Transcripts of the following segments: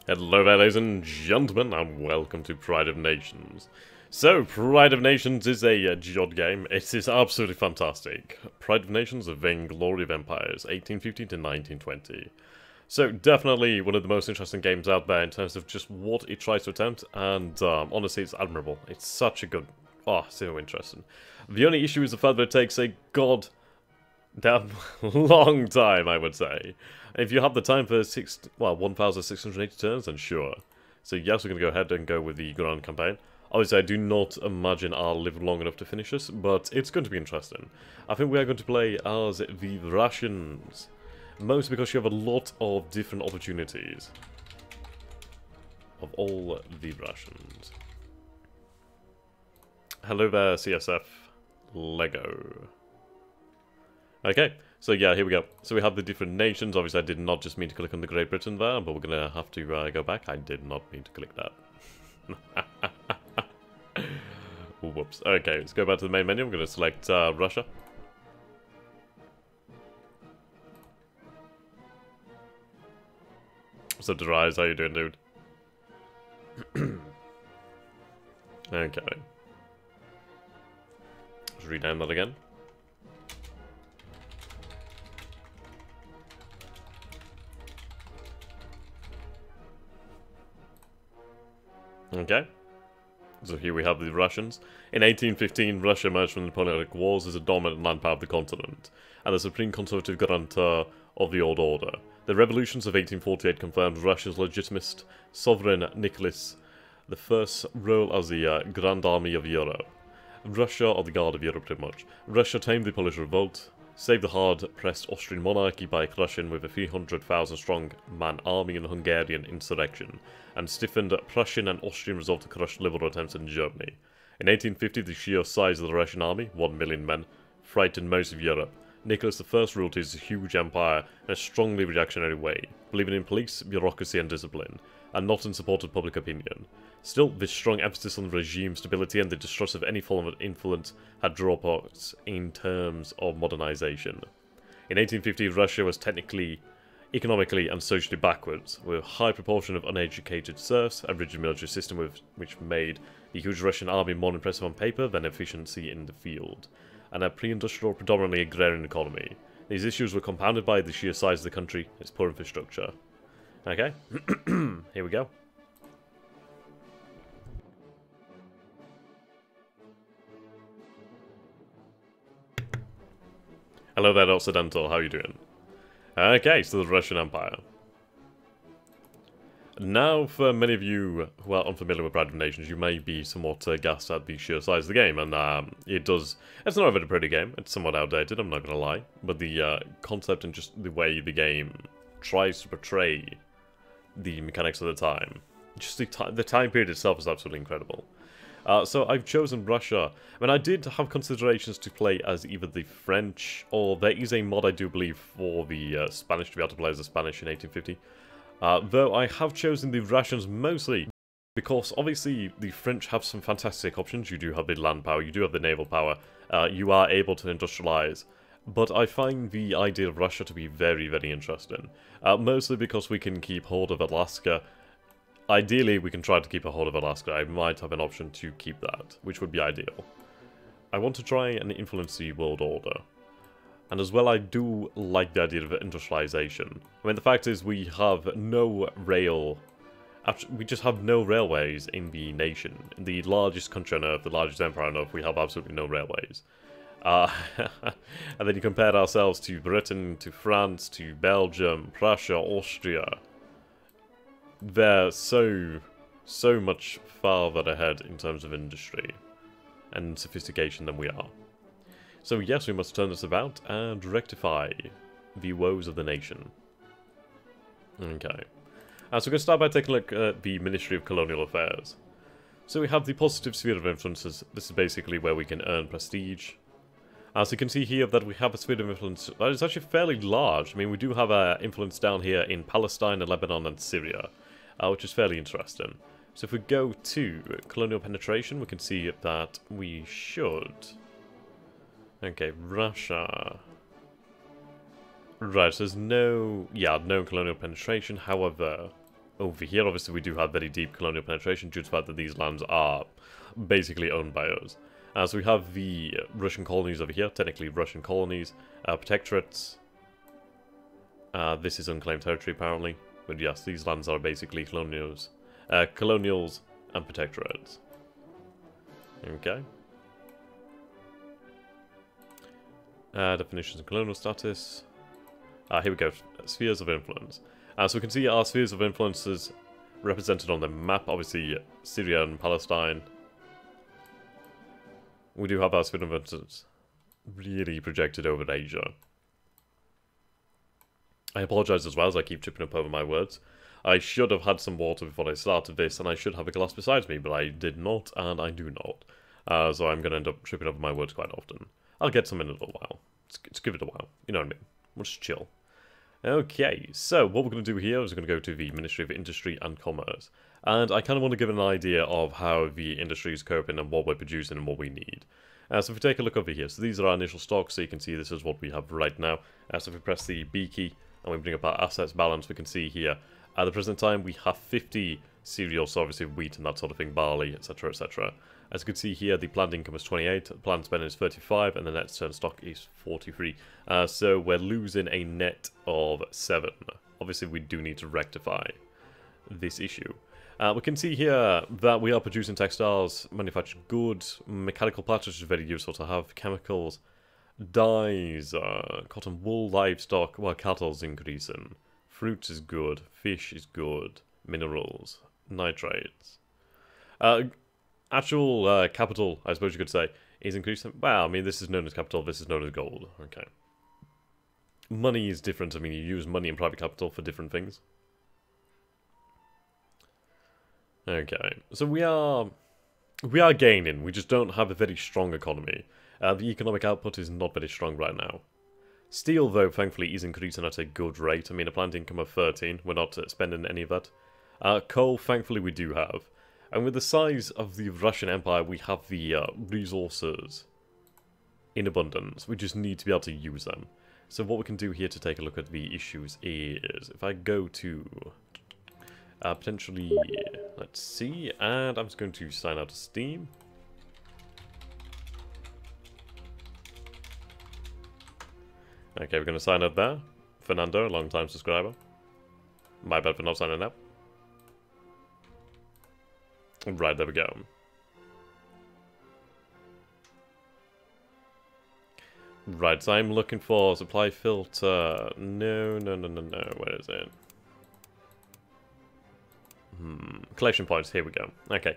Hello there, ladies and gentlemen, and welcome to Pride of Nations. So, Pride of Nations is a GOD game. It is absolutely fantastic. Pride of Nations, a Vainglory of Empires, 1850 to 1920. So, definitely one of the most interesting games out there in terms of just what it tries to attempt, and honestly, it's admirable. It's such a good... Oh, so interesting. The only issue is the fact that it takes a damn long time, I would say. If you have the time for 1,680 turns, then sure. So yes, we're going to go ahead and go with the Grand Campaign. Obviously, I do not imagine I'll live long enough to finish this, but it's going to be interesting. I think we are going to play as the Russians. Mostly because you have a lot of different opportunities. Of all the Russians. Hello there, CSF Lego. Okay, so yeah, here we go. So we have the different nations. Obviously, I did not just mean to click on the Great Britain there, but we're going to have to go back. I did not mean to click that. Whoops. Okay, let's go back to the main menu. I'm going to select Russia. What's up, Derize? How you doing, dude? Okay. Let's rename that again. Okay. So here we have the Russians. In 1815, Russia emerged from the Napoleonic Wars as a dominant land power of the continent, and the supreme conservative guarantor of the old order. The revolutions of 1848 confirmed Russia's legitimate sovereign Nicholas I's role as the Grand Army of Europe. Russia, or the Guard of Europe, pretty much. Russia tamed the Polish revolt, saved the hard-pressed Austrian monarchy by crushing with a 300,000-strong man army in the Hungarian insurrection, and stiffened Prussian and Austrian resolve to crush liberal attempts in Germany. In 1850, the sheer size of the Russian army, 1 million men, frightened most of Europe. Nicholas I ruled his huge empire in a strongly reactionary way, believing in police, bureaucracy and discipline, and not in support of public opinion. Still, this strong emphasis on regime stability and the distrust of any form of influence had drawbacks in terms of modernization. In 1850, Russia was technically, economically and socially backwards, with a high proportion of uneducated serfs, a rigid military system which made the huge Russian army more impressive on paper than efficiency in the field, and a pre-industrial, predominantly agrarian economy. These issues were compounded by the sheer size of the country, its poor infrastructure. Okay, here we go. Hello there, Occidental, how are you doing? Okay, so the Russian Empire. Now, for many of you who are unfamiliar with Pride of Nations, you may be somewhat gassed at the sheer size of the game, and it's not a very pretty game, it's somewhat outdated, I'm not gonna lie, but the concept and just the way the game tries to portray the mechanics of the time, just the time period itself is absolutely incredible. So I've chosen Russia. I mean, I did have considerations to play as either the French, or there is a mod I do believe for the Spanish to be able to play as the Spanish in 1850. Though I have chosen the Russians mostly because obviously the French have some fantastic options. You do have the land power, you do have the naval power, you are able to industrialize. But I find the idea of Russia to be very, very interesting. Mostly because we can keep hold of Alaska. Ideally, we can try to keep a hold of Alaska. I might have an option to keep that, which would be ideal. I want to try and influence the world order. And as well, I do like the idea of industrialization. I mean, the fact is we have no rail... We just have no railways in the nation. In the largest country on Earth, the largest empire on Earth, we have absolutely no railways. And then you compare ourselves to Britain, to France, to Belgium, Prussia, Austria. They're so much farther ahead in terms of industry and sophistication than we are. So yes, we must turn this about and rectify the woes of the nation. Okay. So we're going to start by taking a look at the Ministry of Colonial Affairs. So we have the positive sphere of influences. This is basically where we can earn prestige. As you can see here that we have a sphere of influence that is actually fairly large. I mean, we do have influence down here in Palestine and Lebanon and Syria. Which is fairly interesting. So if we go to colonial penetration, we can see that we should... Okay, Russia... Right, so there's no colonial penetration, however, Over here, obviously, we do have very deep colonial penetration due to the fact that these lands are basically owned by us. So we have the Russian colonies over here, technically Russian colonies, protectorates. This is unclaimed territory, apparently. But yes, these lands are basically colonials and protectorates. Okay. Definitions of colonial status. Here we go, spheres of influence. So we can see our spheres of influences represented on the map, obviously Syria and Palestine. We do have our sphere of influence really projected over Asia. I apologise as well as I keep tripping up over my words. I should have had some water before I started this, and I should have a glass beside me, but I did not, and I do not. So I'm going to end up tripping over my words quite often. I'll get some in a little while. Let's give it a while, you know what I mean? We'll just chill. Okay, so what we're going to do here is we're going to go to the Ministry of Industry and Commerce. And I kind of want to give an idea of how the industry is coping and what we're producing and what we need. So if we take a look over here, so these are our initial stocks, so you can see this is what we have right now. So if we press the B key and we bring up our assets balance, we can see here, at the present time we have 50 cereals, so obviously wheat and that sort of thing, barley, etc, etc. As you can see here, the planned income is 28, the planned spending is 35, and the net turn stock is 43. So we're losing a net of 7. Obviously, we do need to rectify this issue. We can see here that we are producing textiles, manufactured goods, mechanical parts, which is very useful to have, chemicals, dyes, cotton wool, livestock, well, cattle's increasing, fruits is good, fish is good, minerals, nitrates. Actual capital, I suppose you could say, is increasing. Well, I mean, this is known as capital, this is known as gold. Okay. Money is different. I mean, you use money and private capital for different things. Okay, so we are gaining. We just don't have a very strong economy. The economic output is not very strong right now. Steel, though, thankfully, is increasing at a good rate. I mean, a planned income of 13. We're not spending any of that. Coal, thankfully, we do have. And with the size of the Russian Empire, we have the resources in abundance. We just need to be able to use them. So what we can do here to take a look at the issues is, if I go to potentially, let's see, and I'm just going to sign out of Steam. Okay, we're going to sign up there. Fernando, a long-time subscriber. My bad for not signing up. Right, there we go. Right, so I'm looking for supply filter. No. Where is it? Collection points. Here we go. Okay.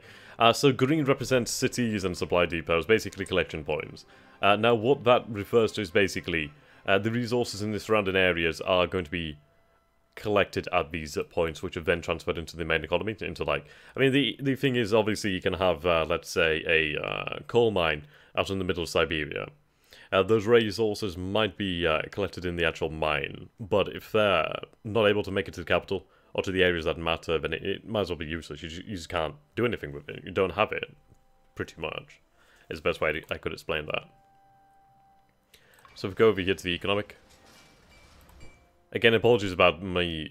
So green represents cities and supply depots, basically collection points. Now, what that refers to is basically the resources in the surrounding areas are going to be collected at these points, which are then transferred into the main economy, into like, I mean, the thing is, obviously, you can have, let's say, a coal mine out in the middle of Siberia. Those resources might be collected in the actual mine, but if they're not able to make it to the capital, or to the areas that matter, then it might as well be useless. You just can't do anything with it. You don't have it, pretty much. Is the best way I could explain that. So if we go over here to the economic. Again, apologies about me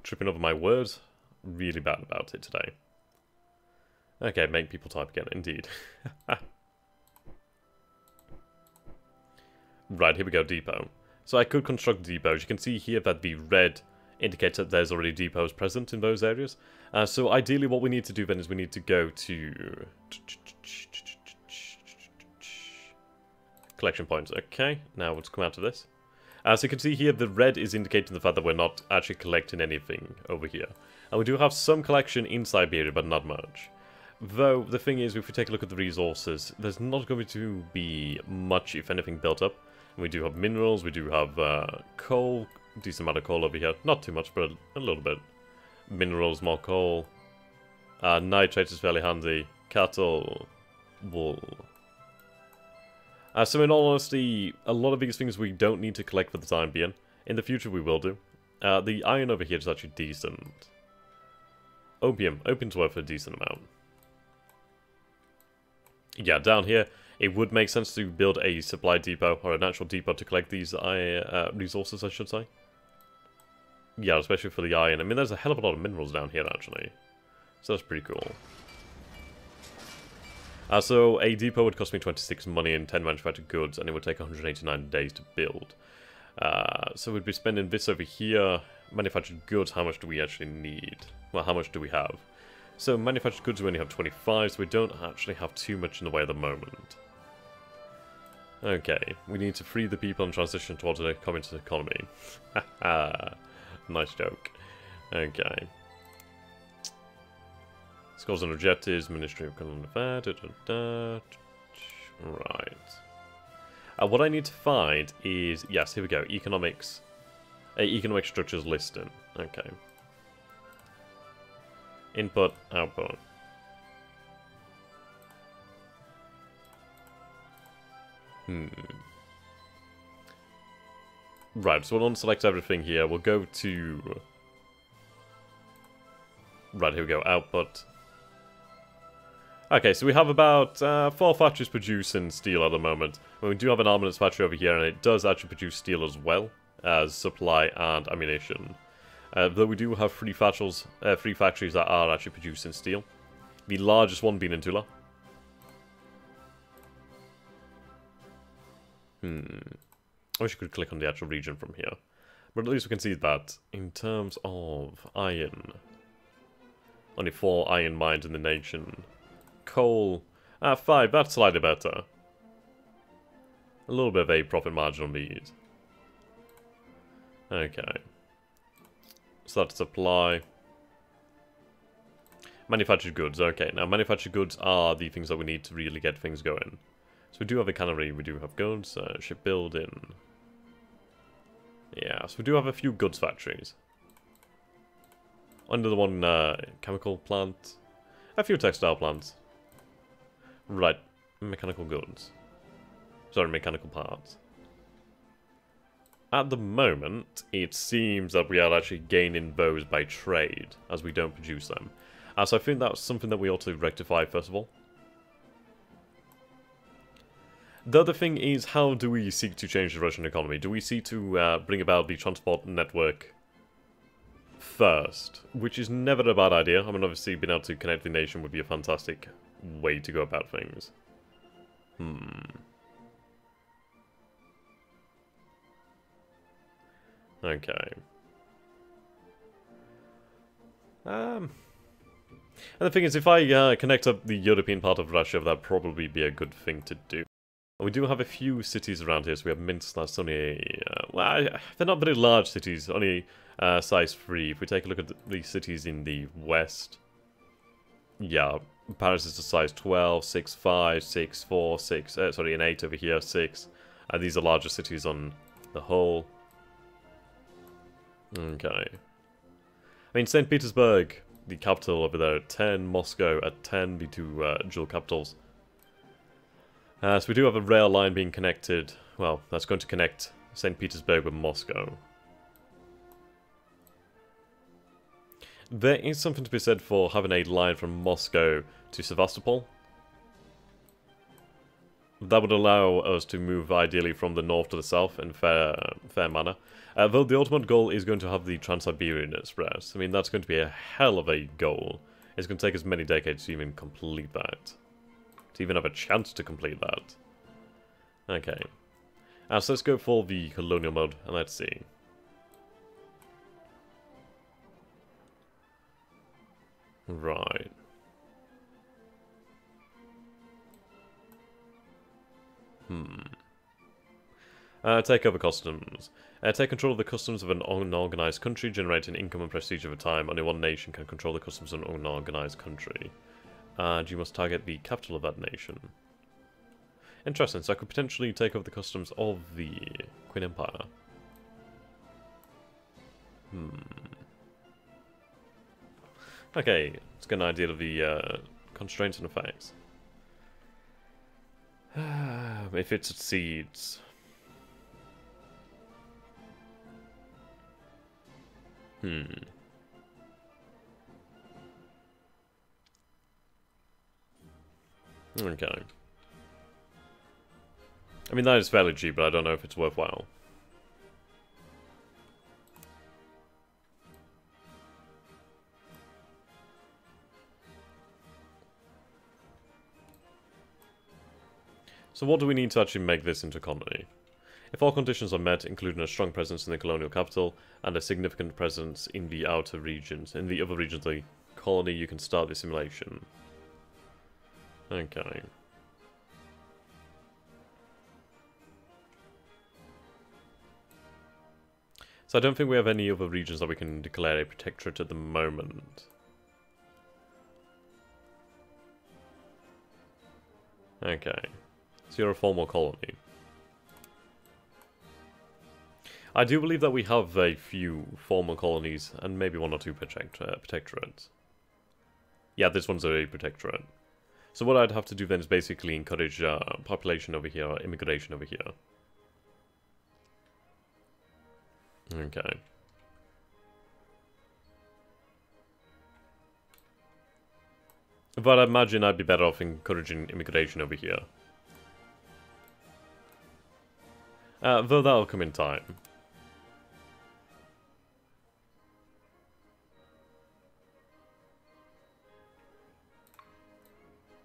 tripping over my words. Really bad about it today. Okay, make people type again, indeed. Right, here we go, depot. So I could construct depots. You can see here that the red indicates that there's already depots present in those areas. So ideally what we need to do then is we need to go to collection points. Okay, now let's come out of this. So you can see here the red is indicating the fact that we're not actually collecting anything over here. And we do have some collection in Siberia, but not much. Though, the thing is, if we take a look at the resources, there's not going to be much, if anything, built up. We do have minerals, we do have coal, decent amount of coal over here. Not too much, but a little bit. Minerals, more coal. Nitrates is fairly handy. Cattle, wool. So in all honesty, a lot of these things we don't need to collect for the time being. In the future we will do. The iron over here is actually decent. Opium. Opium's worth a decent amount. Yeah, down here, it would make sense to build a supply depot, or a natural depot to collect these resources, I should say. Yeah, especially for the iron. I mean, there's a hell of a lot of minerals down here, actually. So that's pretty cool. So a depot would cost me 26 money and 10 manufactured goods, and it would take 189 days to build. So we'd be spending this over here. Manufactured goods, how much do we actually need? Well, how much do we have? So manufactured goods, we only have 25, so we don't actually have too much in the way at the moment. Okay, we need to free the people and transition towards a communist economy. Haha, nice joke. Okay. Scores and objectives, Ministry of Colonial Affairs, Right. What I need to find is, yes, here we go, economics, economic structures listing. Okay. Input, output. Right, so we'll unselect everything here. We'll go to... Right, here we go, output. Okay, so we have about 4 factories producing steel at the moment. We do have an armaments factory over here, and it does actually produce steel as well as supply and ammunition. Though we do have 3 factories that are actually producing steel. The largest one being in Tula. I wish you could click on the actual region from here. But at least we can see that in terms of iron. Only 4 iron mines in the nation. Coal, 5, that's slightly better. A little bit of a profit margin on these. Okay. So that's supply. Manufactured goods, okay. Now manufactured goods are the things that we need to really get things going. So we do have a cannery, we do have goods, shipbuilding. Yeah, so we do have a few goods factories. Under the one chemical plant. A few textile plants. Right, mechanical goods. Sorry, mechanical parts. At the moment, it seems that we are actually gaining those by trade, as we don't produce them. So I think that's something that we ought to rectify first of all. The other thing is, how do we seek to change the Russian economy? Do we seek to bring about the transport network first? Which is never a bad idea. I mean, obviously, being able to connect the nation would be a fantastic way to go about things. Okay. And the thing is, if I connect up the European part of Russia, that'd probably be a good thing to do. We do have a few cities around here, so we have Minsk, that's only well, they're not very large cities, only size 3. If we take a look at the cities in the west, yeah, Paris is a size 12, 6, 5, 6, 4, 6, sorry, an 8 over here, 6. These are larger cities on the whole. Okay. I mean, St. Petersburg, the capital over there at 10, Moscow at 10, the 2 dual capitals. So we do have a rail line being connected, well, that's going to connect St. Petersburg with Moscow. There is something to be said for having a line from Moscow to Sevastopol. That would allow us to move ideally from the north to the south in fair manner. Though the ultimate goal is going to have the Trans-Siberian Express. I mean, that's going to be a hell of a goal. It's going to take us many decades to even complete that. To even have a chance to complete that. Okay. So let's go for the colonial mode, and let's see. Right. Take over customs. Take control of the customs of an unorganized country, generating income and prestige over time. Only one nation can control the customs of an unorganized country. And you must target the capital of that nation. Interesting, so I could potentially take over the customs of the Queen Empire. Okay, let's get an idea of the constraints and effects. If it succeeds... Okay. I mean, that is fairly cheap, but I don't know if it's worthwhile. So what do we need to actually make this into a colony? If all conditions are met, including a strong presence in the colonial capital and a significant presence in the outer regions, in the other regions of the colony, you can start the simulation. Okay. So I don't think we have any other regions that we can declare a protectorate at the moment. Okay. So you're a formal colony. I do believe that we have a few formal colonies and maybe one or two protectorates. Yeah, this one's a protectorate. So what I'd have to do then is basically encourage population over here, immigration over here. Okay. But I imagine I'd be better off encouraging immigration over here. Though that'll come in time.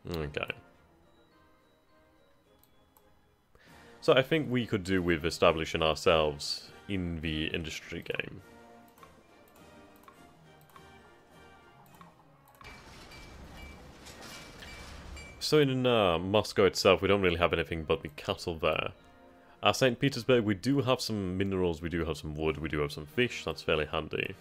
Okay. So I think we could do with establishing ourselves in the industry game. So in Moscow itself, we don't really have anything but the cattle there. St. Petersburg, we do have some minerals, we do have some wood, we do have some fish, that's fairly handy.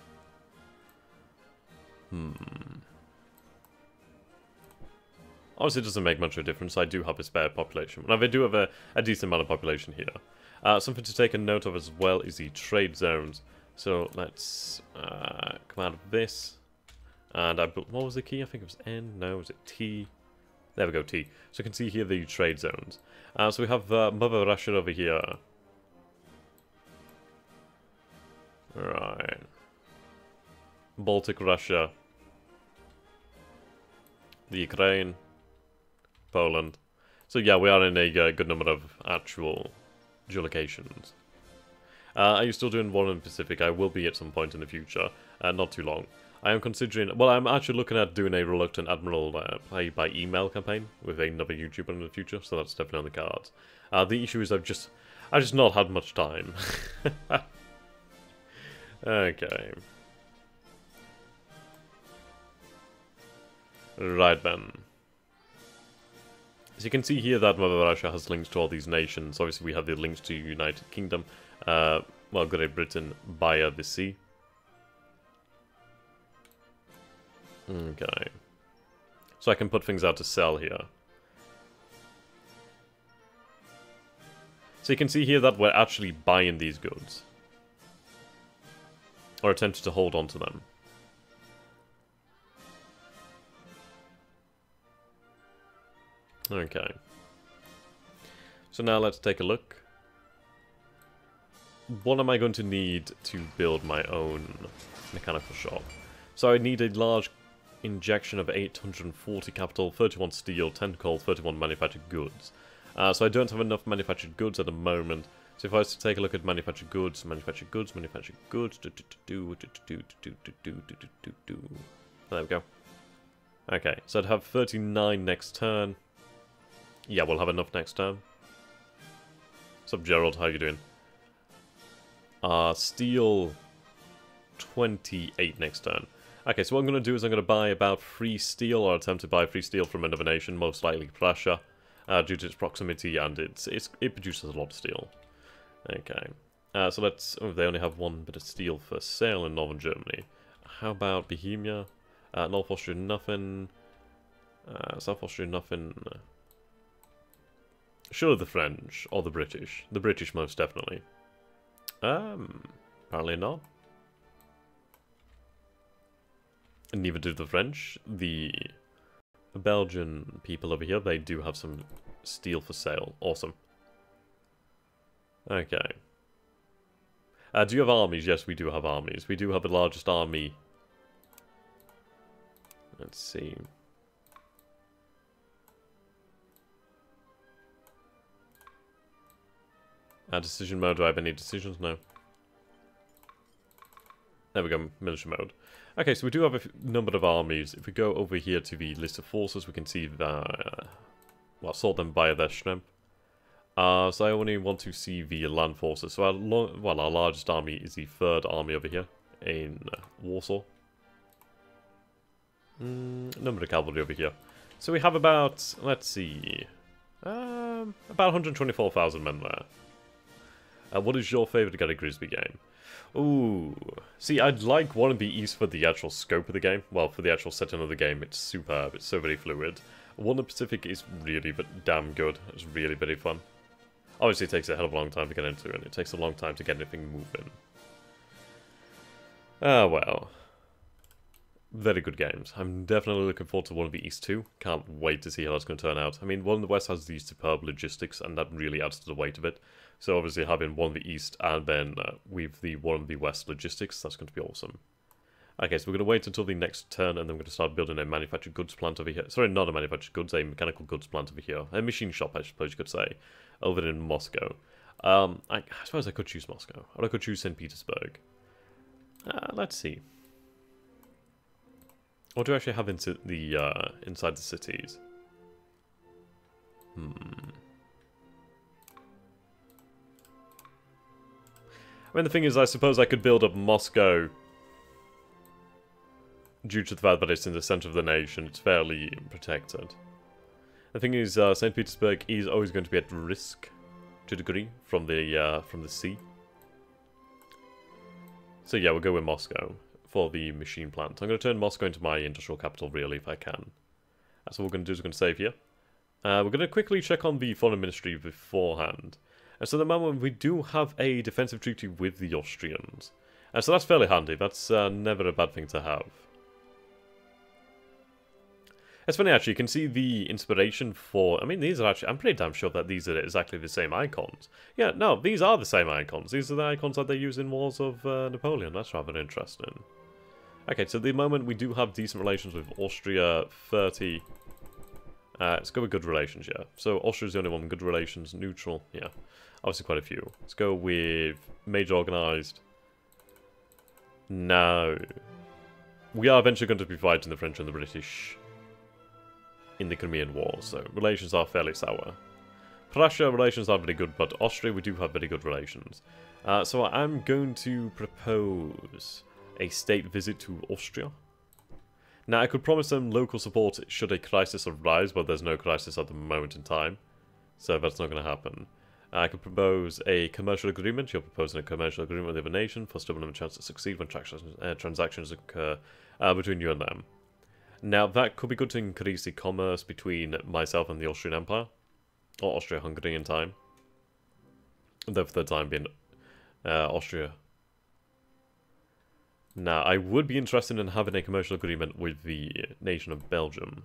Obviously it doesn't make much of a difference, I do have a spare population. Now they do have a decent amount of population here. Something to take a note of as well is the trade zones. So let's come out of this. And what was the key? I think it was N, no, was it T? There we go, T. So you can see here the trade zones. So we have Mother Russia over here. Right. Baltic Russia. The Ukraine. Poland. So yeah, we are in a good number of actual geolocations. Are you still doing one in the Pacific? I will be at some point in the future. Not too long. I am considering... Well, I'm actually looking at doing a Reluctant Admiral play by email campaign with another YouTuber in the future, so that's definitely on the cards. The issue is I've just not had much time. Okay. Right then. So you can see here that Mother Russia has links to all these nations. Obviously we have the links to United Kingdom, well, Great Britain via the sea. Okay. So I can put things out to sell here. So you can see here that we're actually buying these goods. Or attempting to hold on to them. Okay. So now let's take a look. What am I going to need to build my own mechanical shop? So I need a large injection of 840 capital, 31 steel, 10 coal, 31 manufactured goods. So I don't have enough manufactured goods at the moment. So if I was to take a look at manufactured goods, there we go. Okay, so I'd have 39 next turn. Yeah, we'll have enough next turn. What's up, Gerald? How you doing? Steel 28 next turn. Okay, so what I'm going to do is I'm going to buy about 3 steel, or attempt to buy 3 steel from another nation, most likely Prussia, due to its proximity, and it produces a lot of steel. Okay, so let's... Oh, they only have 1 bit of steel for sale in northern Germany. How about Bohemia? North Austria, nothing. South Austria, nothing. Surely the French, or the British. The British, most definitely. Apparently not. And neither do the French. The Belgian people over here, they do have some steel for sale. Awesome. Okay. Do you have armies? Yes, we do have armies. We do have the largest army. Let's see. Decision mode. Do I have any decisions? No. There we go, military mode. Okay, so we do have a number of armies. If we go over here to the list of forces, we can see that... well, sort them by their strength. So I only want to see the land forces. So our largest army is the 3rd Army over here in Warsaw. Number of cavalry over here. So we have about, let's see, about 124,000 men there. What is your favourite Gary Grisby game? Ooh, see, I'd like War and the East for the actual scope of the game. Well, for the actual setting of the game, it's superb. It's so very fluid. War in the Pacific is really damn good. It's really very fun. Obviously, it takes a hell of a long time to get into it. It takes a long time to get anything moving. Ah, well. Very good games. I'm definitely looking forward to War in the East too. Can't wait to see how that's going to turn out. I mean, War in the West has these superb logistics, and that really adds to the weight of it. So obviously having War in the East and then with the War in the West logistics, that's going to be awesome. Okay, so we're going to wait until the next turn, and then we're going to start building a manufactured goods plant over here. Sorry, not a manufactured goods, a mechanical goods plant over here. A machine shop, I suppose you could say, over in Moscow. I suppose I could choose Moscow, or I could choose St. Petersburg. Let's see. What do I actually have into the inside the cities? I mean, the thing is, I suppose I could build up Moscow due to the fact that it's in the center of the nation. It's fairly protected. The thing is, St. Petersburg is always going to be at risk to a degree from the sea. So yeah, we'll go with Moscow for the machine plant. I'm going to turn Moscow into my industrial capital, really, if I can. That's what we're going to do, is we're going to save here. We're going to quickly check on the foreign ministry beforehand. And so at the moment, we do have a defensive treaty with the Austrians. And so that's fairly handy. That's never a bad thing to have. It's funny, actually, you can see the inspiration for... I mean, these are actually... I'm pretty damn sure that these are exactly the same icons. Yeah, no, these are the same icons. These are the icons that they use in Wars of Napoleon. That's rather interesting. Okay, so at the moment, we do have decent relations with Austria, 30... let's go with good relations, yeah. So Austria's the only one with good relations. Neutral, yeah. Obviously quite a few. Let's go with major organised. Now, we are eventually going to be fighting the French and the British in the Crimean War, so relations are fairly sour. Prussia, relations are very good, but Austria, we do have very good relations. So I'm going to propose a state visit to Austria. Now, I could promise them local support should a crisis arise, but there's no crisis at the moment in time, so that's not going to happen. I could propose a commercial agreement. You're proposing a commercial agreement with the other nation for still a chance to succeed when transactions occur between you and them. Now, that could be good to increase the commerce between myself and the Austrian Empire, or Austria-Hungary in time. Though for the time being, Austria. Now, I would be interested in having a commercial agreement with the nation of Belgium.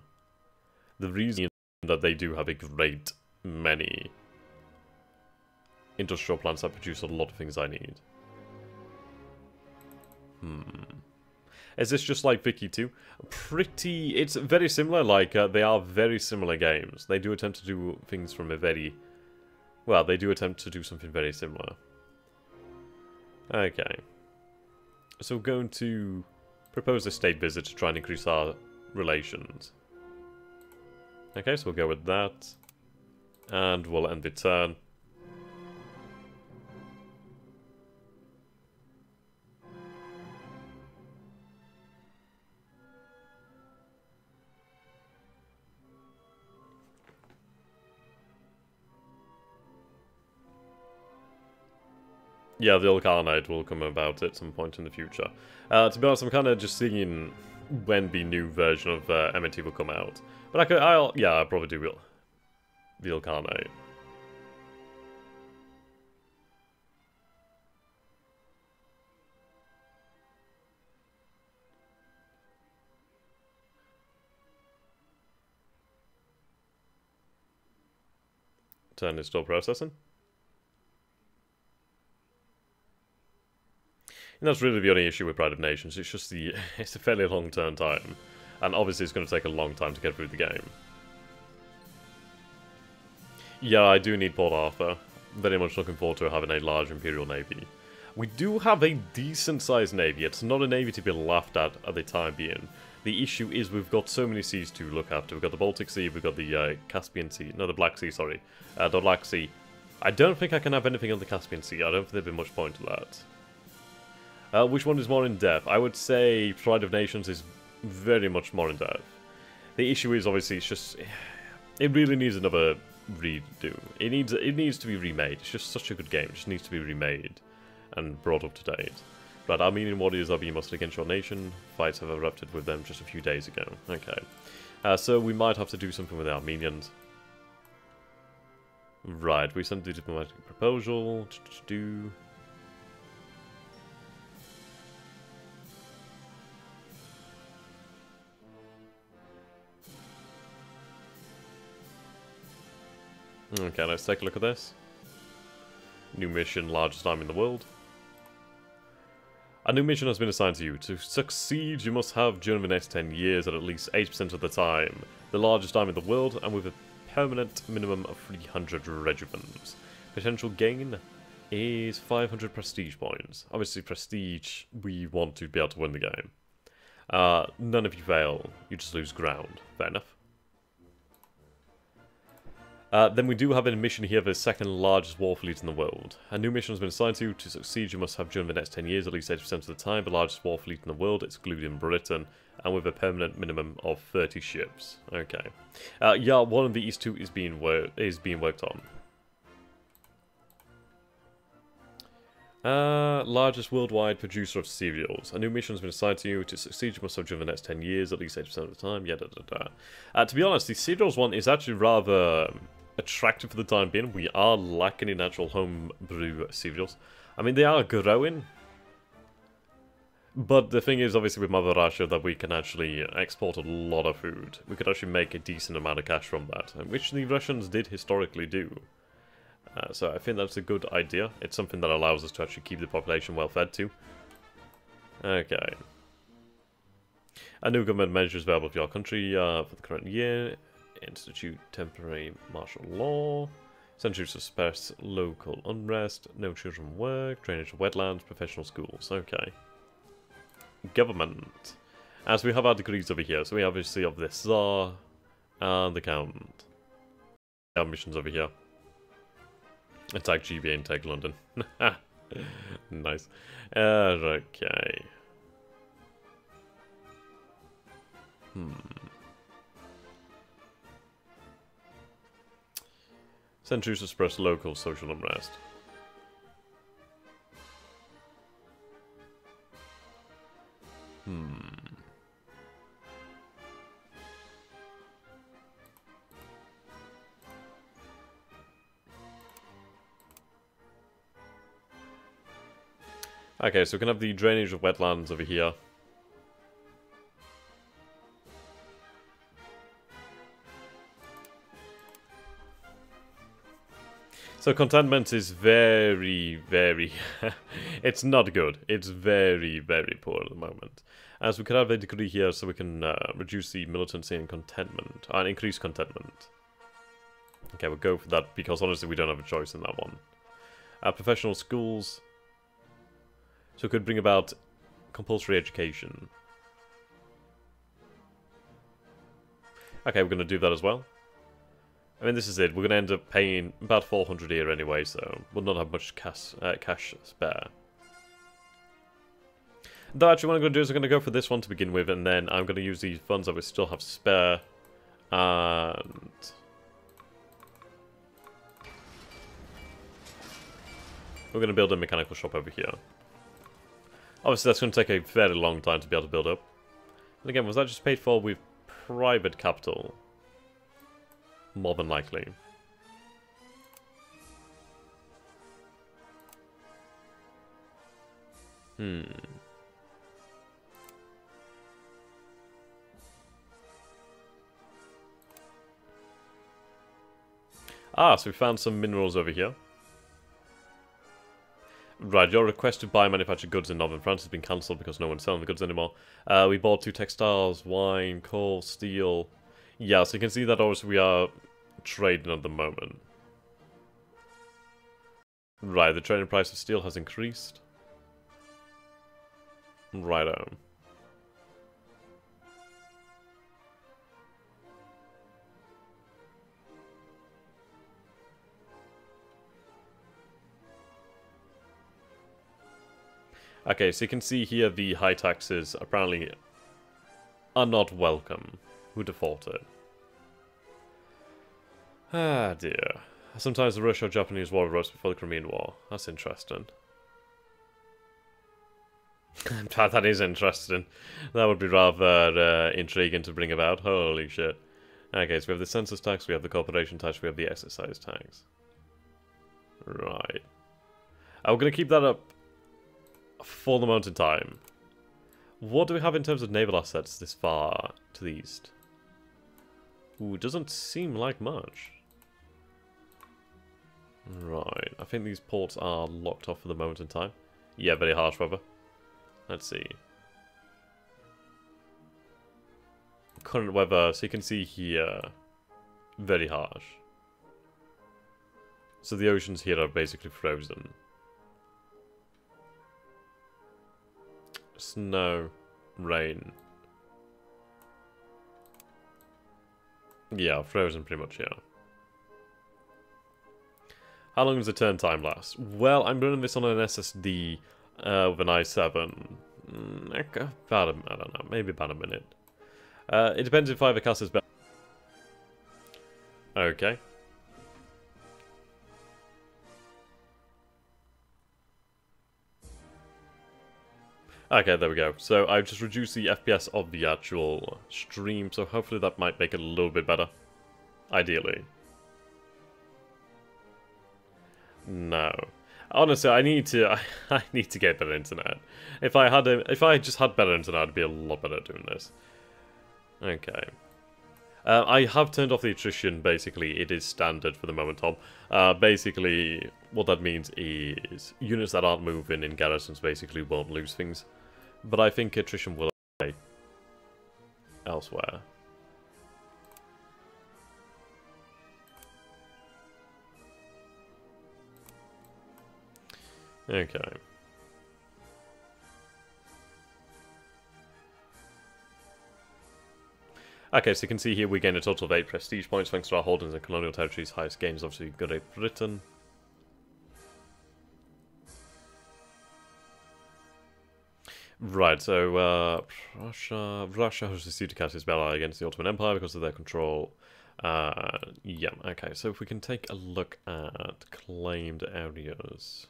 The reason that they do have a great many industrial plants that produce a lot of things I need. Is this just like Vicky 2? It's very similar, like, they are very similar games. They do attempt to do things from a very... Well, they do attempt to do something very similar. Okay. So we're going to propose a state visit to try and increase our relations. Okay, so we'll go with that. And we'll end the turn. Yeah, the Ilkhanate will come about at some point in the future. To be honest, I'm kind of just seeing when the new version of MNT will come out. But I'll probably do the Ilkhanate. Turn is still processing. And that's really the only issue with Pride of Nations. It's just it's a fairly long turn time. And obviously it's going to take a long time to get through the game. Yeah, I do need Port Arthur. Very much looking forward to having a large Imperial Navy. We do have a decent sized Navy. It's not a Navy to be laughed at the time being. The issue is we've got so many seas to look after. We've got the Baltic Sea, we've got the Caspian Sea, no, the Black Sea, sorry. The Black Sea. I don't think I can have anything on the Caspian Sea. I don't think there'd be much point to that. Which one is more in depth? I would say Pride of Nations is very much more in depth. The issue is obviously it's just it really needs another redo. It needs to be remade. It's just such a good game. It just needs to be remade and brought up to date. Right, Armenian warriors are being mustered against your nation. Fights have erupted with them just a few days ago. Okay. So we might have to do something with the Armenians. Right, we sent the diplomatic proposal. Okay, let's take a look at this. New mission, largest army in the world. A new mission has been assigned to you. To succeed, you must have, during the next 10 years, at least 8% of the time, the largest army in the world, and with a permanent minimum of 300 regiments. Potential gain is 500 prestige points. Obviously, prestige, we want to be able to win the game. None of you fail, you just lose ground. Fair enough. Then we do have a mission here, the second largest war fleet in the world. A new mission has been assigned to you. To succeed, you must have during the next 10 years, at least 80% of the time, the largest war fleet in the world, excluding Britain, and with a permanent minimum of 30 ships. Okay. Yeah, one of these two is being worked on. Largest worldwide producer of cereals. A new mission has been assigned to you. To succeed, you must have during the next 10 years, at least 80% of the time. Yeah, to be honest, the cereals one is actually rather attractive for the time being. We are lacking in actual homebrew cereals. I mean, they are growing. But the thing is, obviously, with Mother Russia, that we can actually export a lot of food. We could actually make a decent amount of cash from that, which the Russians did historically do. So I think that's a good idea. It's something that allows us to actually keep the population well fed too. Okay. A new government measure is available for your country for the current year. Institute temporary martial law. Century to suppress local unrest. No children work. Drainage of wetlands. Professional schools. Okay. Government. As we have our degrees over here. So we obviously have the Tsar and the Count. Our missions over here. Attack GBA and take London. Nice. Okay. Centuries to suppress local social unrest. Okay, so we can have the drainage of wetlands over here. So contentment is very, very... it's not good. It's very, very poor at the moment. As we could have a degree here so we can reduce the militancy and contentment. And increase contentment. Okay, we'll go for that because honestly we don't have a choice in that one. Professional schools. So it could bring about compulsory education. Okay, we're going to do that as well. I mean, this is it. We're going to end up paying about 400 here anyway, so we'll not have much cash spare. Though actually what I'm going to do is I'm going to go for this one to begin with, and then I'm going to use these funds that we still have spare. And... we're going to build a mechanical shop over here. Obviously, that's going to take a very long time to be able to build up. And again, was that just paid for with private capital? More than likely. Ah, so we found some minerals over here. Right, your request to buy manufactured goods in northern France has been cancelled because no one's selling the goods anymore. We bought 2 textiles, wine, coal, steel. Yeah, so you can see that obviously we are trading at the moment. Right, the trading price of steel has increased. Righto. Okay, so you can see here the high taxes apparently are not welcome. Who'd have thought it? Ah, dear. Sometimes the Russo-Japanese War rose before the Crimean War. That's interesting. That is interesting. That would be rather intriguing to bring about. Holy shit. Okay, so we have the census tax, we have the corporation tax, we have the exercise tax. Right. We're going to keep that up for the moment in time. What do we have in terms of naval assets this far to the east? Ooh, doesn't seem like much. Right, I think these ports are locked off for the moment in time. Yeah, very harsh weather. Let's see. Current weather, so you can see here, very harsh. So the oceans here are basically frozen. Snow, rain. Yeah, frozen pretty much, yeah. How long does the turn time last? Well, I'm running this on an SSD with an i7. About I don't know, maybe about a minute. It depends if either cast is better. Okay. Okay, there we go. So I've just reduced the FPS of the actual stream, so hopefully that might make it a little bit better. Ideally. No. Honestly, I need to get better internet. If I just had better internet, I'd be a lot better at doing this. Okay. I have turned off the attrition, basically. It is standard for the moment, Tom. Basically, what that means is units that aren't moving in garrisons basically won't lose things. But I think attrition will apply elsewhere. Okay. Okay, so you can see here we gain a total of 8 prestige points thanks to our holdings in colonial territories. Highest gains obviously Great Britain. Right, so Russia has received a Cassius Belli against the Ottoman Empire because of their control. Yeah, okay, so if we can take a look at claimed areas.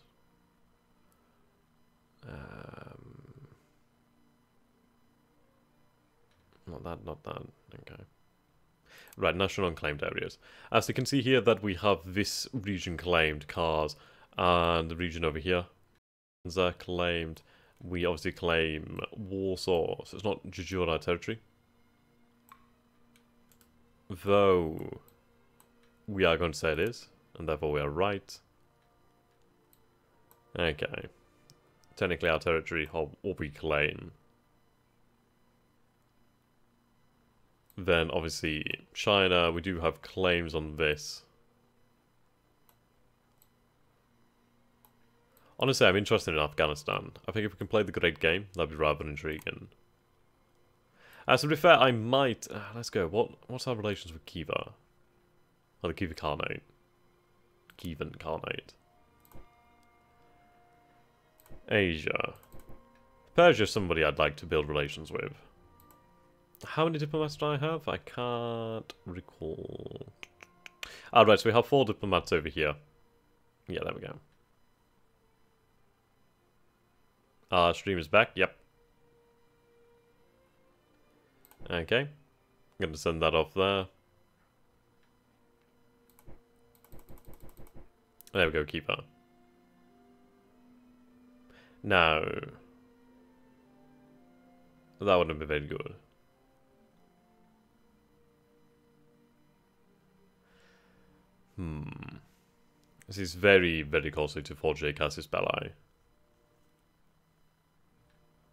Not that, okay. Right, national unclaimed areas. As you can see here that we have this region claimed, Cars, and the region over here is claimed. We obviously claim Warsaw, so it's not Jujura territory. Though, we are going to say it is, and therefore we are right. Okay. Technically our territory, or we claim. Then, obviously, China, we do have claims on this. Honestly, I'm interested in Afghanistan. I think if we can play the great game, that'd be rather intriguing. To be fair, I might... let's go. What's our relations with Khiva? Oh, the Khiva Khanate. Kievan Khanate. Asia. Persia's somebody I'd like to build relations with. How many diplomats do I have? I can't recall. Alright, so we have 4 diplomats over here. Yeah, there we go. Stream is back, yep. Okay. I'm going to send that off there. There we go, keeper. No. That wouldn't be very good. This is very, very closely to 4J Cassius Belli.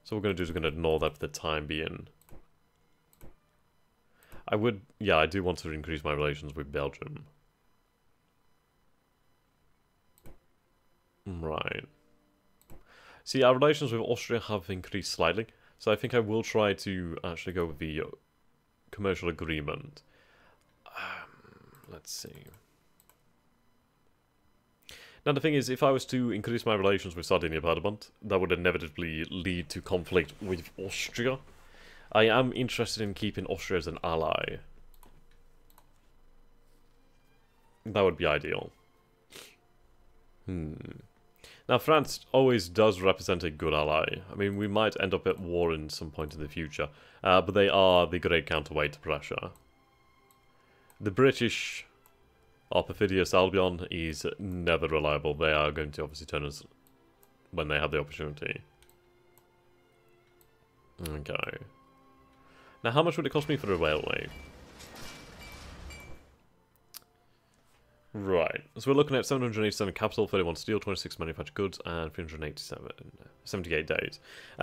So what we're going to do is we're going to ignore that for the time being. I do want to increase my relations with Belgium. Right. See, our relations with Austria have increased slightly, so I think I will try to actually go with the commercial agreement. Let's see. Now the thing is, if I was to increase my relations with Sardinia Piedmont, that would inevitably lead to conflict with Austria. I am interested in keeping Austria as an ally. That would be ideal. Now France always does represent a good ally. I mean, we might end up at war in some point in the future, but they are the great counterweight to Prussia. The British are perfidious. Albion is never reliable. They are going to obviously turn us when they have the opportunity. Okay. Now, how much would it cost me for a railway? Right, so we're looking at 787 capital, 31 steel, 26 manufactured goods, and 78 days.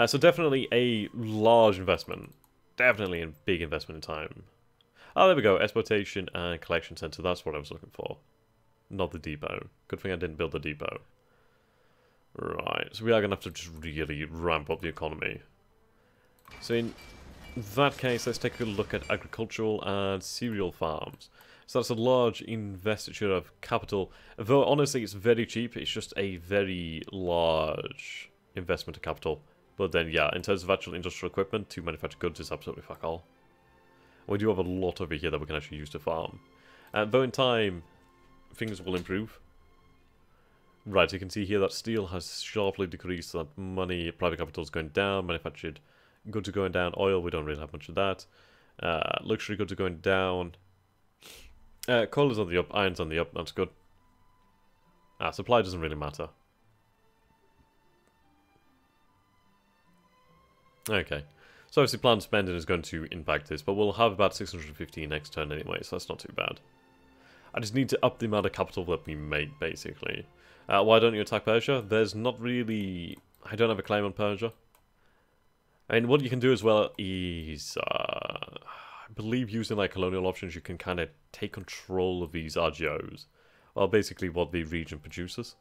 So definitely a large investment. Definitely a big investment in time. Oh, there we go. Exportation and collection center. That's what I was looking for. Not the depot. Good thing I didn't build the depot. Right, so we are going to have to just really ramp up the economy. So in that case, let's take a look at agricultural and cereal farms. So that's a large investiture of capital. Though honestly, it's very cheap. It's just a very large investment of capital. But then, yeah, in terms of actual industrial equipment to manufacture goods, it's absolutely fuck all. We do have a lot over here that we can actually use to farm. Though in time, things will improve. Right, you can see here that steel has sharply decreased, so that money, private capital is going down, manufactured goods are going down, oil, we don't really have much of that. Luxury goods are going down. Coal is on the up, iron's on the up, that's good. Supply doesn't really matter. Okay. So obviously planned spending is going to impact this, but we'll have about 650 next turn anyway, so that's not too bad. I just need to up the amount of capital that we make, basically. Why don't you attack Persia? There's not really... I don't have a claim on Persia. And what you can do as well is... I believe using like colonial options, you can kind of take control of these RGOs. Well, basically what the region produces.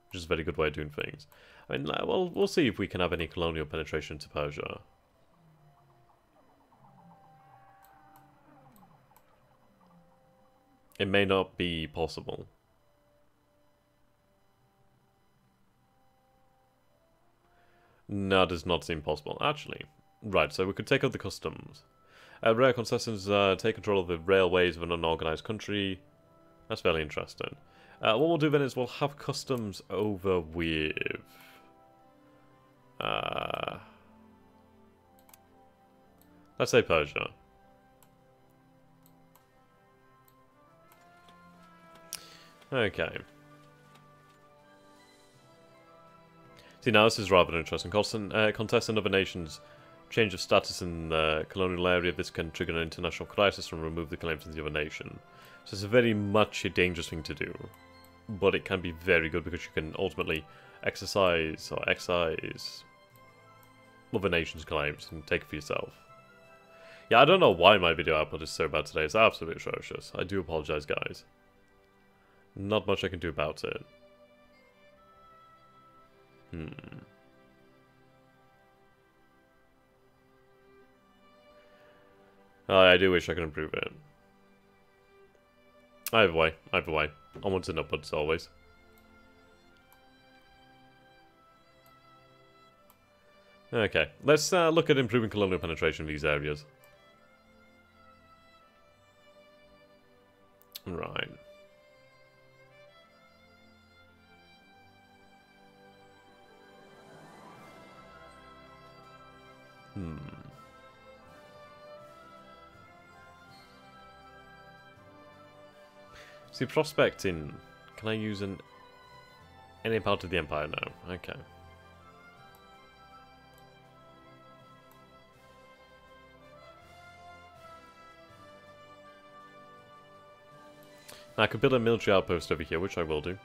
Which is a very good way of doing things. I mean, well, we'll see if we can have any colonial penetration to Persia. It may not be possible. No, it does not seem possible, actually. Right, so we could take out the customs. Rare concessions take control of the railways of an unorganized country. That's fairly interesting. What we'll do then is we'll have customs over with... let's say Persia. Okay. See, now this is rather interesting. Contest in other nations. Change of status in the colonial area. This can trigger an international crisis and remove the claims of the other nation. So it's a very much a dangerous thing to do. But it can be very good because you can ultimately exercise or excise other nations' claims and take it for yourself. Yeah, I don't know why my video output is so bad today. It's absolutely atrocious. I do apologize, guys. Not much I can do about it. I do wish I could improve it. Either way. Onwards and upwards, always. Okay, let's look at improving colonial penetration in these areas. Right. See, prospecting. Can I use any part of the empire? No. Okay. Now, I could build a military outpost over here, which I will do.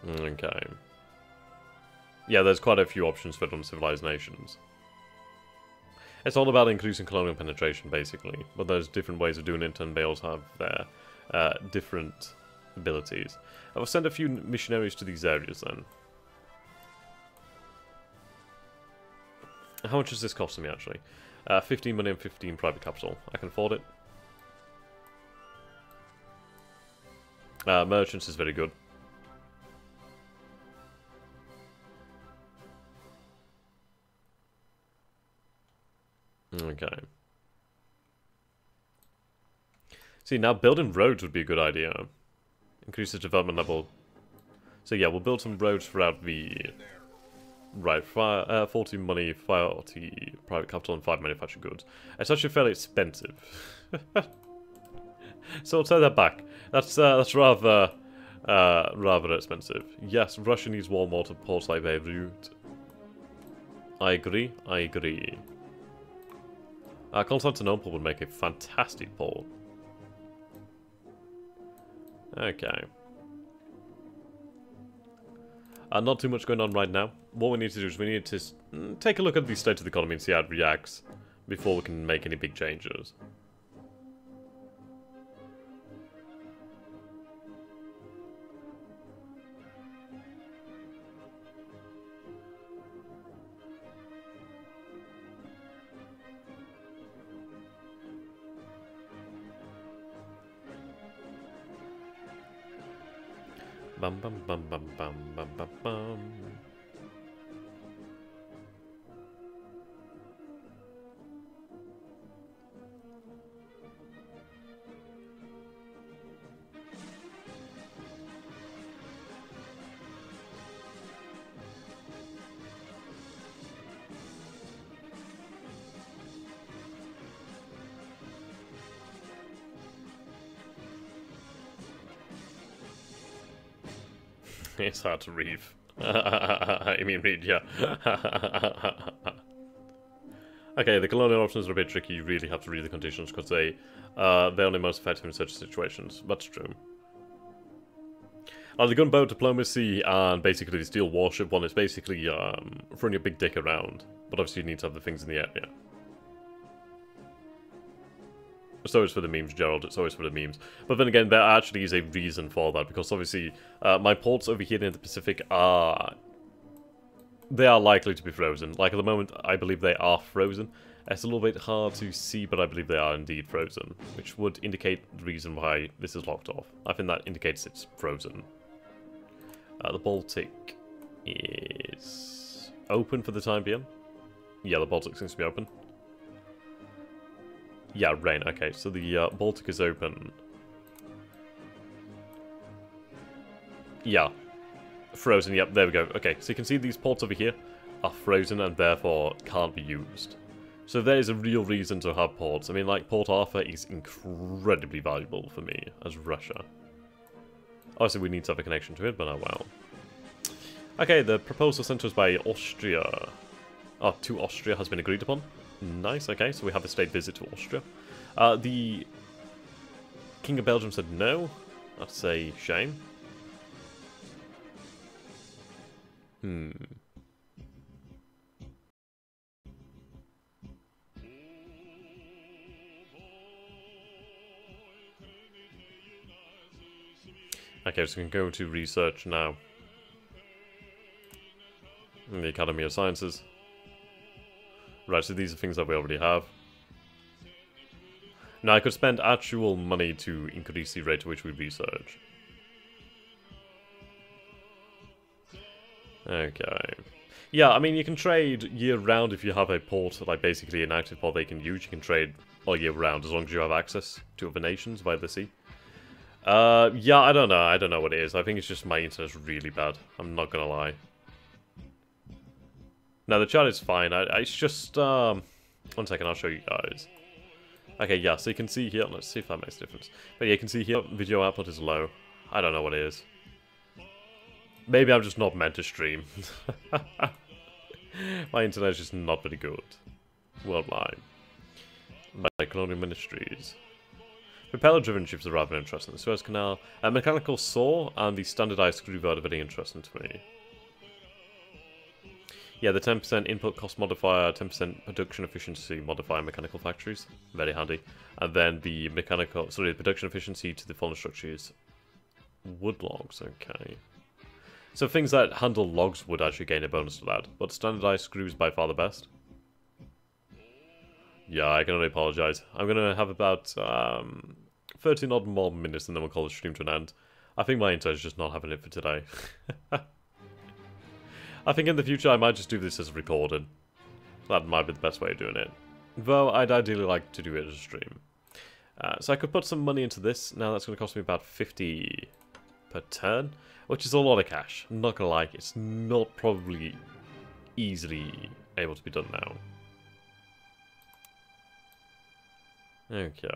Okay. Yeah, there's quite a few options for uncivilized nations. It's all about increasing colonial penetration, basically. But there's different ways of doing it, and they also have their different abilities. I will send a few missionaries to these areas, then. How much is this costing me, actually? 15 money and 15 private capital. I can afford it. Merchants is very good. Okay. See, now building roads would be a good idea. Increase the development level. So yeah, we'll build some roads throughout the... Right, 40 money, 40 private capital, and 5 manufactured goods. It's actually fairly expensive. So I'll take that back. That's rather expensive. Yes, Russia needs war more to ports like Beirut. I agree, I agree. Constantinople would make a fantastic port. Okay. Not too much going on right now. What we need to do is we need to take a look at the state of the economy and see how it reacts before we can make any big changes. Bum bum bum bum bum bum bum bum. It's hard to read. I mean, read, yeah. Okay, the colonial options are a bit tricky. You really have to read the conditions because they're only most effective in such situations. That's true. The gunboat diplomacy and basically the steel warship one is basically throwing your big dick around. But obviously you need to have the things in the area. It's always for the memes, Gerald. It's always for the memes. But then again, there actually is a reason for that. Because obviously, my ports over here in the Pacific are... They are likely to be frozen. Like at the moment, I believe they are frozen. It's a little bit hard to see, but I believe they are indeed frozen. Which would indicate the reason why this is locked off. I think that indicates it's frozen. The Baltic is open for the time being. Yeah, the Baltic seems to be open. Yeah, rain. Okay, so the Baltic is open. Yeah. Frozen, yep, there we go. Okay, so you can see these ports over here are frozen and therefore can't be used. So there is a real reason to have ports. I mean, like, Port Arthur is incredibly valuable for me as Russia. Obviously, we need to have a connection to it, but oh well. Okay, the proposal sent to us by Austria. Oh, to Austria has been agreed upon. Nice, okay, so we have a state visit to Austria. The King of Belgium said no. That's a shame. Okay, so we can go to research now. In the Academy of Sciences. Right, so these are things that we already have. Now I could spend actual money to increase the rate at which we research. Okay. Yeah, I mean, you can trade year-round if you have a port, like basically an active port they can use. You can trade all year round as long as you have access to other nations via the sea. Yeah, I don't know. I don't know what it is. I think it's just my internet's really bad. I'm not gonna lie. Now, the chat is fine. It's just, 1 second, I'll show you guys. Okay, yeah, so you can see here, let's see if that makes a difference. But yeah, you can see here, video output is low. I don't know what it is. Maybe I'm just not meant to stream. My internet is just not very good. Worldwide. Like colonial ministries. Propeller-driven ships are rather interesting. The Suez Canal, a mechanical saw, and the standardized screw guard are very interesting to me. Yeah, the 10% input cost modifier, 10% production efficiency modifier in mechanical factories. Very handy. And then the the production efficiency to the fallen structures. Wood logs, okay. So things that handle logs would actually gain a bonus to that. But standardized screws by far the best. Yeah, I can only apologize. I'm going to have about 13 odd more minutes and then we'll call the stream to an end. I think my internet is just not having it for today. I think in the future I might just do this as recorded. That might be the best way of doing it. Though I'd ideally like to do it as a stream. So I could put some money into this. Now that's going to cost me about 50 per turn, which is a lot of cash. I'm not going to lie, it's not probably easily able to be done now. Okay.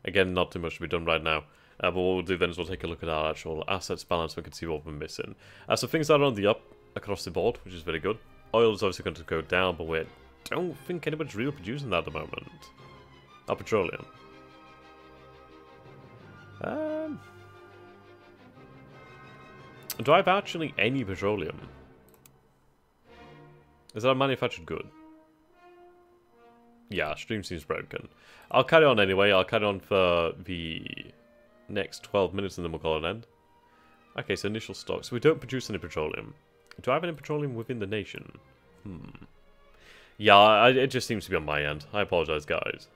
Again, not too much to be done right now. But what we'll do then is we'll take a look at our actual assets balance. We can see what we're missing. So things are on the up across the board, which is very good. Oil is obviously going to go down, but we don't think anybody's really producing that at the moment. Our petroleum. Do I have actually any petroleum? Is that a manufactured good? Yeah, stream seems broken. I'll carry on anyway. I'll carry on for the next 12 minutes and then we'll call it an end. Okay, so initial stocks. We don't produce any petroleum. Do I have any petroleum within the nation? Yeah, it just seems to be on my end. I apologize, guys.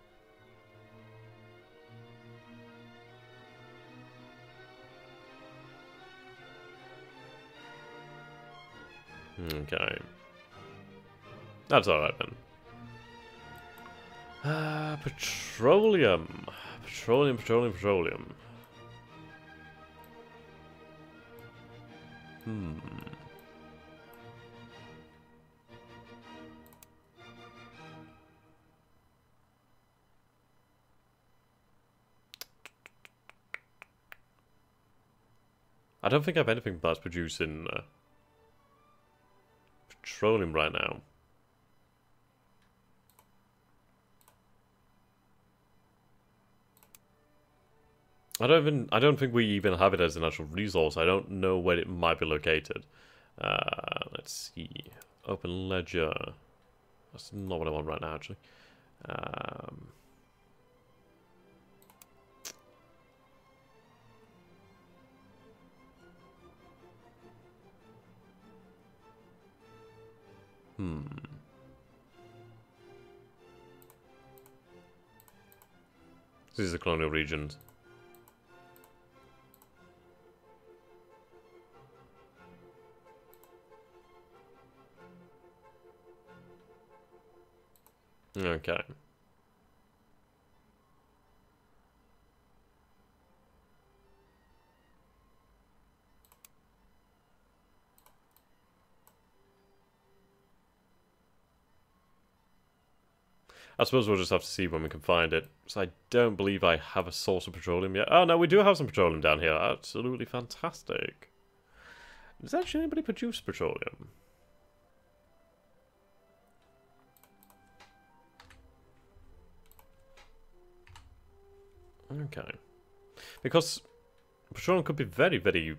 Okay. That's alright then. Petroleum. Petroleum. I don't think I have anything that's producing petroleum right now. I don't think we even have it as a natural resource. I don't know where it might be located. Let's see. Open ledger. That's not what I want right now, actually. These are colonial regions. Okay. I suppose we'll just have to see when we can find it. So I don't believe I have a source of petroleum yet. Oh no, we do have some petroleum down here. Absolutely fantastic. Does actually anybody produce petroleum? Okay. Because petroleum could be very, very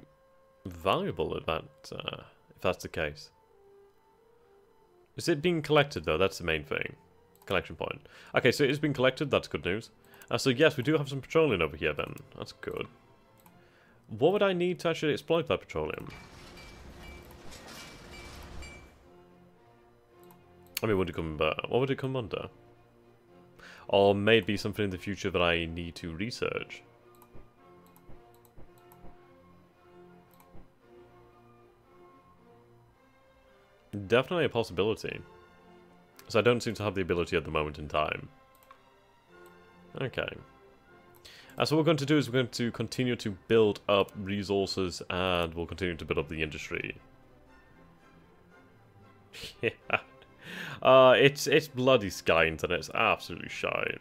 valuable at that, if that's the case. Is it being collected though? That's the main thing. Collection point. Okay, so it is being collected. That's good news. So yes, we do have some petroleum over here then. That's good. What would I need to actually exploit that petroleum? I mean, would it come? What would it come under? Or maybe something in the future that I need to research. Definitely a possibility. So I don't seem to have the ability at the moment in time. Okay. So what we're going to do is we're going to continue to build up resources and we'll continue to build up the industry. Yeah. It's bloody sky internet. It's absolutely shite.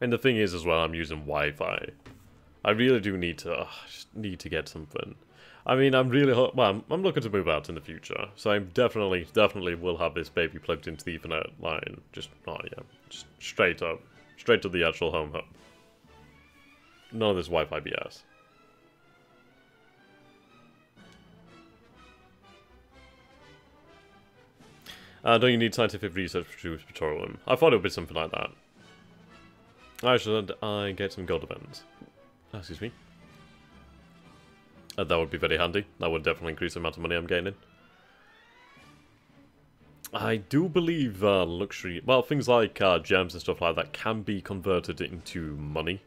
And the thing is as well, I'm using Wi-Fi. I really do need to, just need to get something. I mean, I'm really, well, I'm looking to move out in the future, so I definitely will have this baby plugged into the Ethernet line. Just, oh yeah, just straight up, straight to the actual home hub. None of this Wi-Fi BS. Don't you need scientific research to produce petroleum? I thought it would be something like that. Should I get some gold events? Excuse me. That would be very handy. That would definitely increase the amount of money I'm gaining. I do believe luxury... Well, things like gems and stuff like that can be converted into money.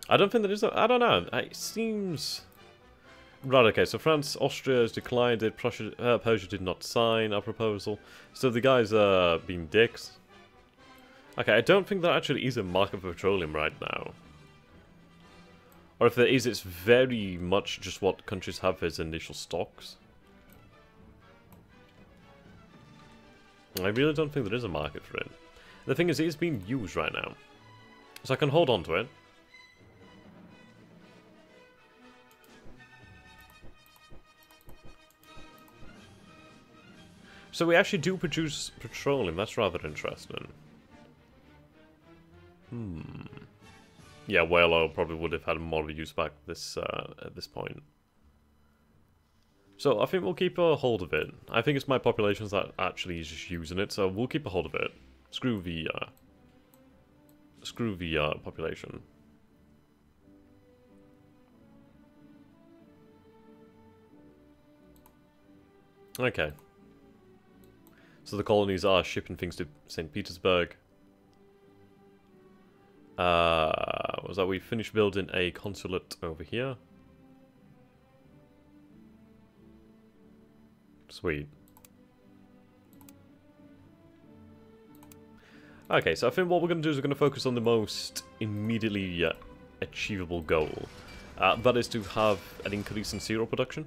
I don't think there is... I don't know. It seems... Right, okay, so France, Austria has declined it, Persia did not sign our proposal. So the guys are being dicks. Okay, I don't think there actually is a market for petroleum right now. Or if there is, it's very much just what countries have as initial stocks. I really don't think there is a market for it. The thing is, it is being used right now. So I can hold on to it. So we actually do produce petroleum, that's rather interesting. Yeah, whale oil probably would have had more of a use back this at this point. So I think we'll keep a hold of it. I think it's my populations that actually is just using it, so we'll keep a hold of it. Screw the population. Okay. So the colonies are shipping things to St. Petersburg. Was that we finished building a consulate over here? Sweet. Okay, so I think what we're going to do is we're going to focus on the most immediately achievable goal. That is to have an increase in cereal production.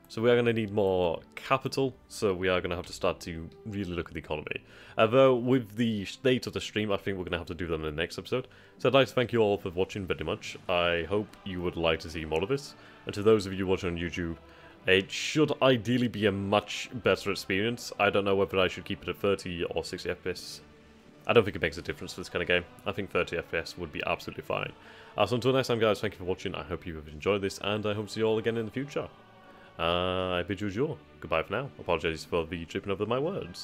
So we are going to need more capital, so we are going to have to start to really look at the economy. Though, with the state of the stream, I think we're going to have to do that in the next episode. So I'd like to thank you all for watching very much. I hope you would like to see more of this. And to those of you watching on YouTube, it should ideally be a much better experience. I don't know whether I should keep it at 30 or 60 FPS. I don't think it makes a difference for this kind of game. I think 30 FPS would be absolutely fine. So until next time, guys, thank you for watching. I hope you have enjoyed this, and I hope to see you all again in the future. I bid you adieu. Goodbye for now. Apologies for the tripping over my words.